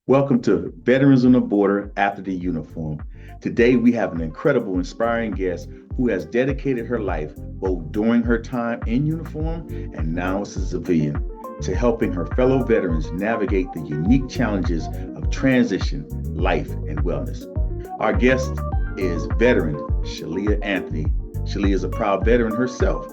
Welcome to Veterans on the Border After the Uniform. Today we have an incredible, inspiring guest who has dedicated her life, both during her time in uniform and now as a civilian, to helping her fellow veterans navigate the unique challenges of transition, life, and wellness. Our guest is veteran Shelia Anthony. Shelia is a proud veteran herself,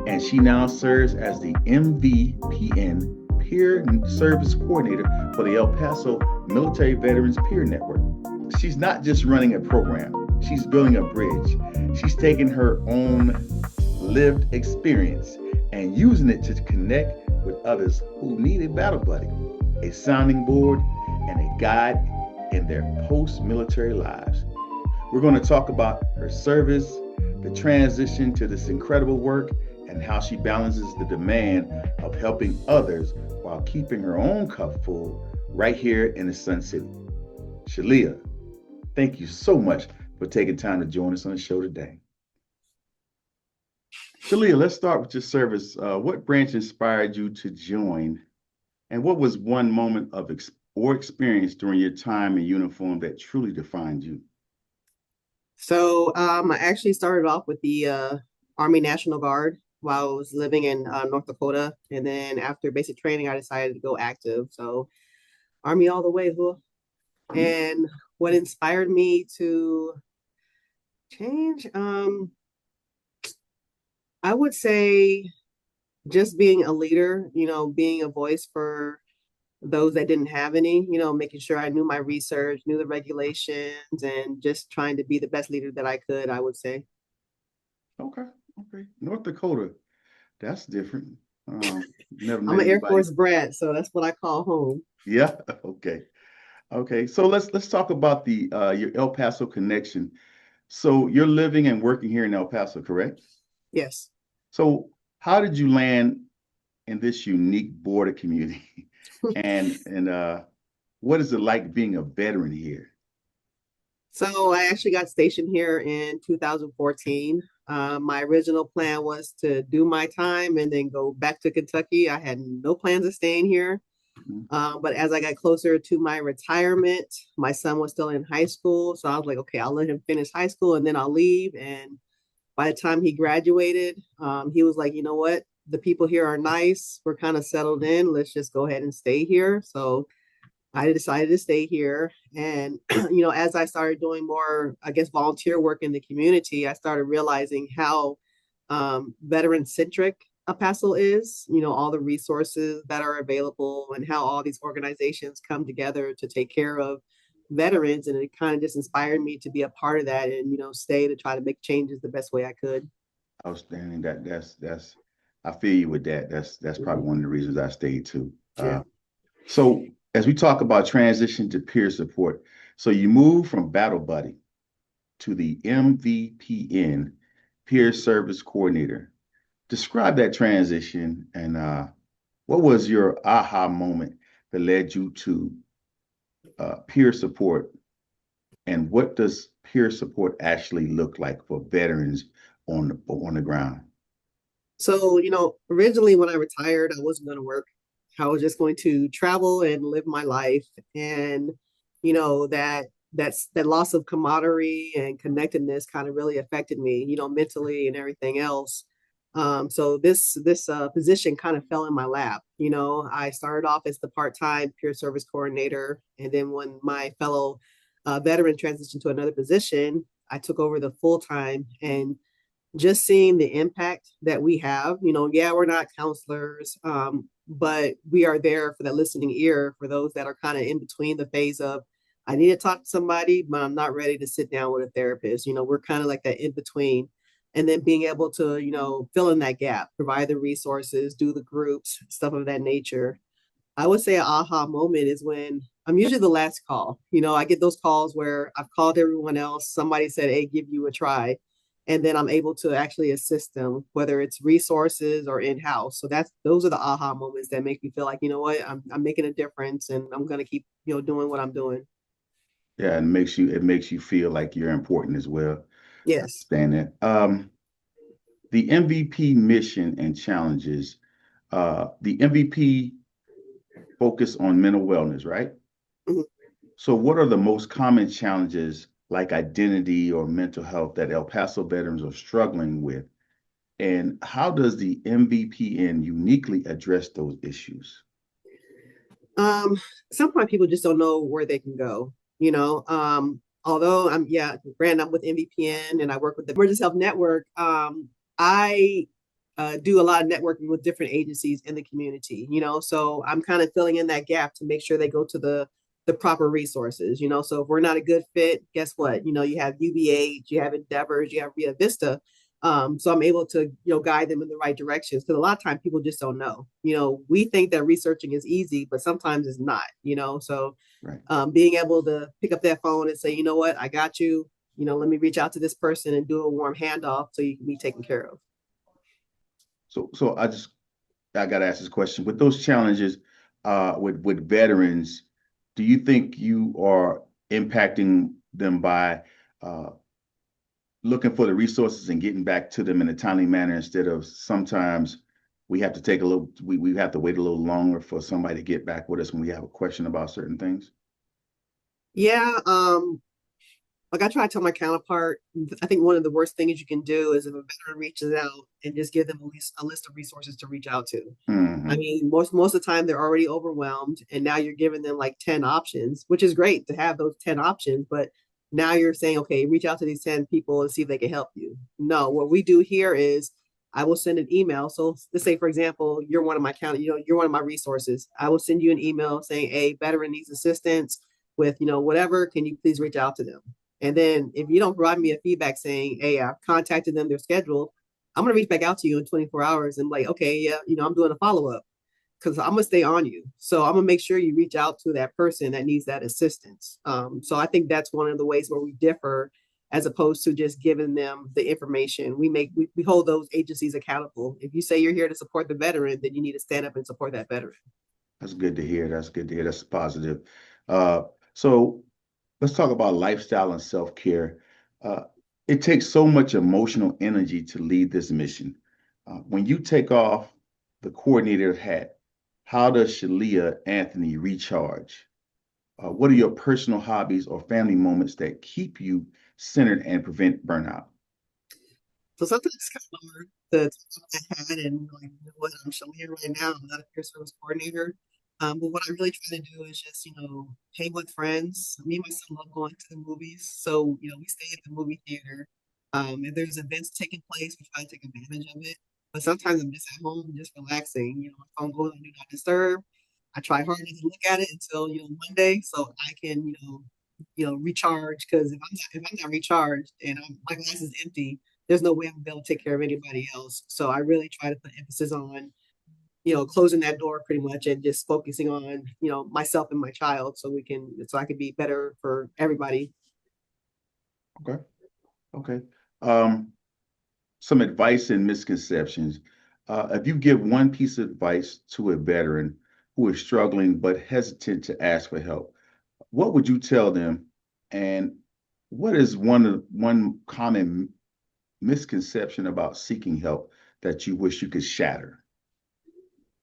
and she now serves as the MVPN Peer Service Coordinator for the El Paso Military Veterans Peer Network. She's not just running a program, she's building a bridge. She's taking her own lived experience and using it to connect with others who need a battle buddy, a sounding board, and a guide in their post military lives. We're going to talk about her service, the transition to this incredible work, and how she balances the demand of helping others while keeping her own cup full right here in the Sun City. Shelia, thank you so much for taking time to join us on the show today. Shelia, let's start with your service. What branch inspired you to join, and what was one moment of or experience during your time in uniform that truly defined you? I actually started off with the Army National Guard while I was living in North Dakota, and then after basic training, I decided to go active. So Army all the way, huh? And what inspired me to change, I would say just being a leader. Being a voice for those that didn't have any. Making sure I knew my research, knew the regulations, and just trying to be the best leader that I could. I would say. Okay, okay. North Dakota, that's different. Never I'm met an Air anybody. Force brat, so that's what I call home. Yeah, okay. Okay, so let's talk about the your El Paso connection. So you're living and working here in El Paso, correct? Yes. So how did you land in this unique border community? And what is it like being a veteran here? So I actually got stationed here in 2014. My original plan was to do my time and then go back to Kentucky. I had no plans of staying here. Mhm. But as I got closer to my retirement, my son was still in high school. So I was like, okay, I'll let him finish high school and then I'll leave. And by the time he graduated, he was like, you know what? The people here are nice. We're kind of settled in. Let's just go ahead and stay here. So I decided to stay here. And, as I started doing more, I guess, volunteer work in the community, I started realizing how veteran centric El Paso is, all the resources that are available and how all these organizations come together to take care of veterans. And it kind of just inspired me to be a part of that and, stay to try to make changes the best way I could. Outstanding. That's I feel you with that. That's probably Mhm. one of the reasons I stayed too. Yeah. So as we talk about transition to peer support, so you move from battle buddy to the MVPN, peer service coordinator. Describe that transition and what was your aha moment that led you to peer support, and what does peer support actually look like for veterans on the ground? So, originally when I retired, I wasn't going to work. I was just going to travel and live my life. And, that loss of camaraderie and connectedness kind of really affected me, mentally and everything else. So this position kind of fell in my lap. I started off as the part-time peer service coordinator, and then when my fellow veteran transitioned to another position, I took over the full time. And just seeing the impact that we have, yeah, we're not counselors, but we are there for that listening ear for those that are kind of in between the phase of, I need to talk to somebody, but I'm not ready to sit down with a therapist. We're kind of like that in between. And then being able to, fill in that gap, provide the resources, do the groups, stuff of that nature. I would say an aha moment is when I'm usually the last call. I get those calls where I've called everyone else. Somebody said, hey, give you a try. And then I'm able to actually assist them, whether it's resources or in house. So those are the aha moments that make me feel like, I'm making a difference and I'm going to keep, doing what I'm doing. Yeah, and it makes you feel like you're important as well. Yes. Understand that. The MVP mission and challenges. The MVP focus on mental wellness, right? Mhm. So, what are the most common challenges like identity or mental health that El Paso veterans are struggling with? And how does the MVPN uniquely address those issues? Um, Sometimes people just don't know where they can go, you know. Although yeah, granted, I'm with MVPN and I work with the Emergency Health Network. I do a lot of networking with different agencies in the community, you know. So I'm kind of filling in that gap to make sure they go to the proper resources, you know. So if we're not a good fit, guess what? You know, you have UBH, you have Endeavors, you have Via Vista. So I'm able to, guide them in the right directions because a lot of times people just don't know. You know, we think that researching is easy, but sometimes it's not. You know, so Right. being able to pick up that phone and say, you know what, I got you. You know, let me reach out to this person and do a warm handoff so you can be taken care of. So I got to ask this question. With those challenges, with veterans, do you think you are impacting them by uh, looking for the resources and getting back to them in a timely manner instead of sometimes we have to take a little, we have to wait a little longer for somebody to get back with us when we have a question about certain things? Yeah, like I try to tell my counterpart, I think one of the worst things you can do is if a veteran reaches out and just give them a list of resources to reach out to. I Hmm. mean, most of the time they're already overwhelmed, and now you're giving them like 10 options, which is great to have those 10 options, but now you're saying, okay, reach out to these 10 people and see if they can help you. No, what we do here is I will send an email. So let's say, for example, you're one of my you're one of my resources. I will send you an email saying, a veteran needs assistance with, whatever. Can you please reach out to them? And then if you don't provide me a feedback saying, hey, I've contacted them, they're scheduled, I'm gonna reach back out to you in 24 hours and like, okay, yeah, I'm doing a follow up because I'm gonna stay on you. So I'm gonna make sure you reach out to that person that needs that assistance. So I think that's one of the ways where we differ, as opposed to just giving them the information. We hold those agencies accountable. If you say you're here to support the veteran, then you need to stand up and support that veteran. That's good to hear. That's good to hear. That's positive. Uh, so let's talk about lifestyle and self-care. Uh, it takes so much emotional energy to lead this mission. When you take off the coordinator hat, how does Shelia Anthony recharge? What are your personal hobbies or family moments that keep you centered and prevent burnout? So sometimes it's kind of hard to talk my head and like, what, I'm Shelia right now. I'm not a peer service coordinator. But what I really try to do is just, hang with friends. Me and my son love going to the movies. So, we stay at the movie theater. If there's events taking place, we try to take advantage of it. But sometimes I'm just at home, just relaxing. My phone goes on do not disturb. I try hard not to look at it until, Monday so I can, recharge. Because if I'm not recharged and my glass is empty, there's no way I'm gonna be able to take care of anybody else. So I really try to put emphasis on, closing that door pretty much and just focusing on, myself and my child so I can be better for everybody. Okay. Okay. Um, some advice and misconceptions. If you give one piece of advice to a veteran who is struggling but hesitant to ask for help, what would you tell them? And what is one common misconception about seeking help that you wish you could shatter?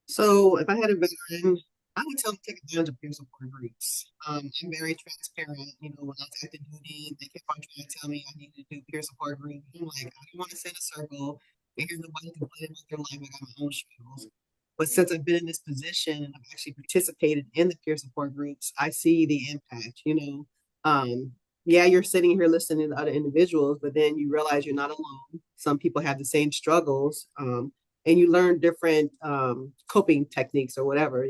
So if I had a veteran, I would tell them to take advantage of peer support groups. I'm very transparent. When I was active duty, they kept on trying to tell me I need to do peer support groups. I'm like, I don't want to sit in a circle and hear nobody complaining about their life. I got my own struggles. But since I've been in this position and I've actually participated in the peer support groups, I see the impact. Yeah, you're sitting here listening to other individuals, but then you realize you're not alone. Some people have the same struggles. And you learn different coping techniques or whatever.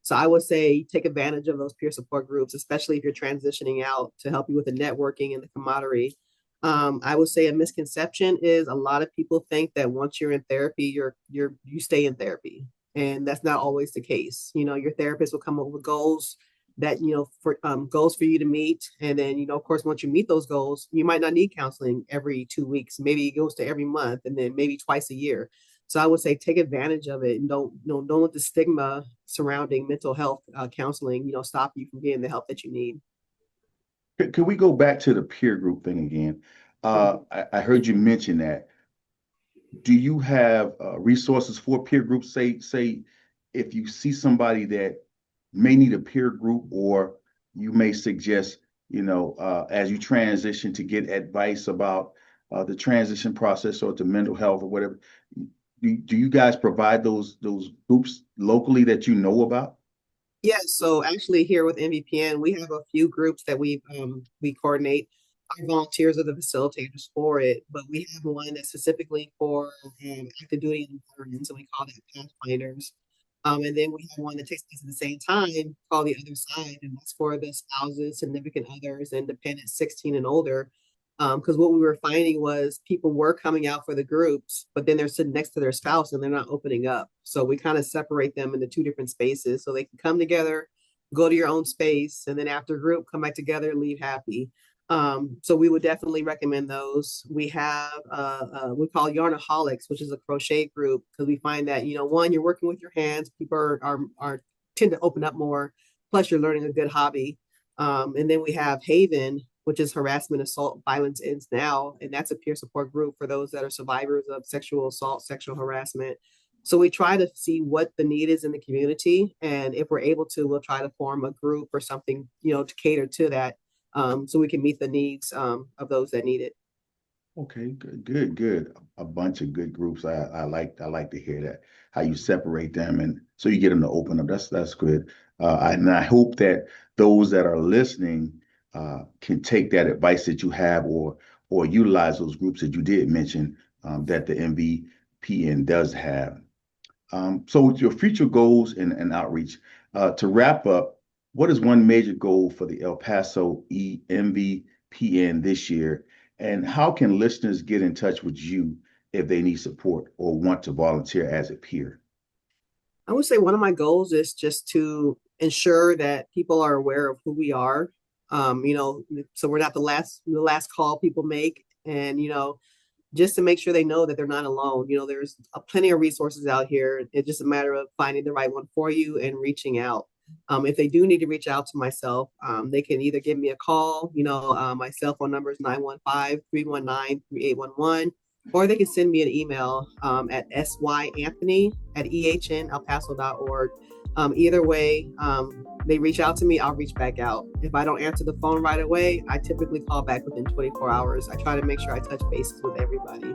So I would say take advantage of those peer support groups, especially if you're transitioning out to help you with the networking and the camaraderie. I would say a misconception is a lot of people think that once you're in therapy, you stay in therapy, and that's not always the case. Your therapist will come up with goals that for goals for you to meet, and then of course once you meet those goals, you might not need counseling every 2 weeks. Maybe it goes to every month, and then maybe twice a year. So I would say take advantage of it and don't let the stigma surrounding mental health counseling, stop you from getting the help that you need. Could we go back to the peer group thing again? I heard you mention that. Do you have resources for peer groups? Say if you see somebody that may need a peer group, or you may suggest, as you transition to get advice about the transition process or to mental health or whatever. Do you guys provide those groups locally that you know about? Yes, so actually here with MVPN, we have a few groups that we coordinate. Our volunteers are the facilitators for it, but we have one that's specifically for active duty and veterans, and we call that Pathfinders. And then we have one that takes place at the same time called the Other Side, and that's for the spouses, significant others, and dependents 16 and older. Because what we were finding was people were coming out for the groups, but then they're sitting next to their spouse and they're not opening up. So we kind of separate them into two different spaces so they can come together, go to your own space, and then after group, come back together and leave happy. So we would definitely recommend those. We have we call Yarnaholics, which is a crochet group because we find that one, you're working with your hands, people are tend to open up more. Plus, you're learning a good hobby. And then we have Haven, which is harassment, assault, violence ends now. And that's a peer support group for those that are survivors of sexual assault, sexual harassment. So we try to see what the need is in the community. And if we're able to, we'll try to form a group or something, to cater to that, so we can meet the needs of those that need it. Okay, good. A bunch of good groups. I like to hear that, how you separate them and so you get them to open up. That's good. And I hope that those that are listening can take that advice that you have or utilize those groups that you did mention that the MVPN does have. So with your future goals and outreach, to wrap up, what is one major goal for the El Paso MVPN this year? And how can listeners get in touch with you if they need support or want to volunteer as a peer? I would say one of my goals is just to ensure that people are aware of who we are. So we're not the last call people make, and just to make sure they know that they're not alone. There's plenty of resources out here. It's just a matter of finding the right one for you and reaching out. If they do need to reach out to myself, they can either give me a call. My cell phone number is 915-319-3811, or they can send me an email at syanthony@ehnelpaso.org. Either way, they reach out to me, I'll reach back out. If I don't answer the phone right away, I typically call back within 24 hours. I try to make sure I touch bases with everybody.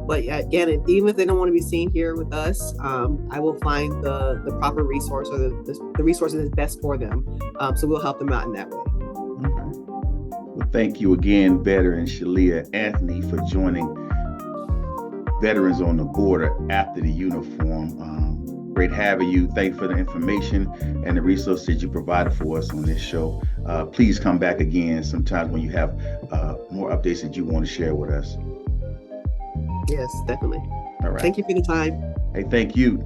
But again, even if they don't want to be seen here with us, I will find the proper resource or the resource that is best for them. So we'll help them out in that way. Okay. Well, thank you again, veteran Shelia Anthony, for joining Veterans on the Border after the uniform. Great having you. Thank you for the information and the resources that you provided for us on this show. Please come back again sometimes when you have more updates that you want to share with us. Yes, definitely. All right. Thank you for the time. Hey, thank you.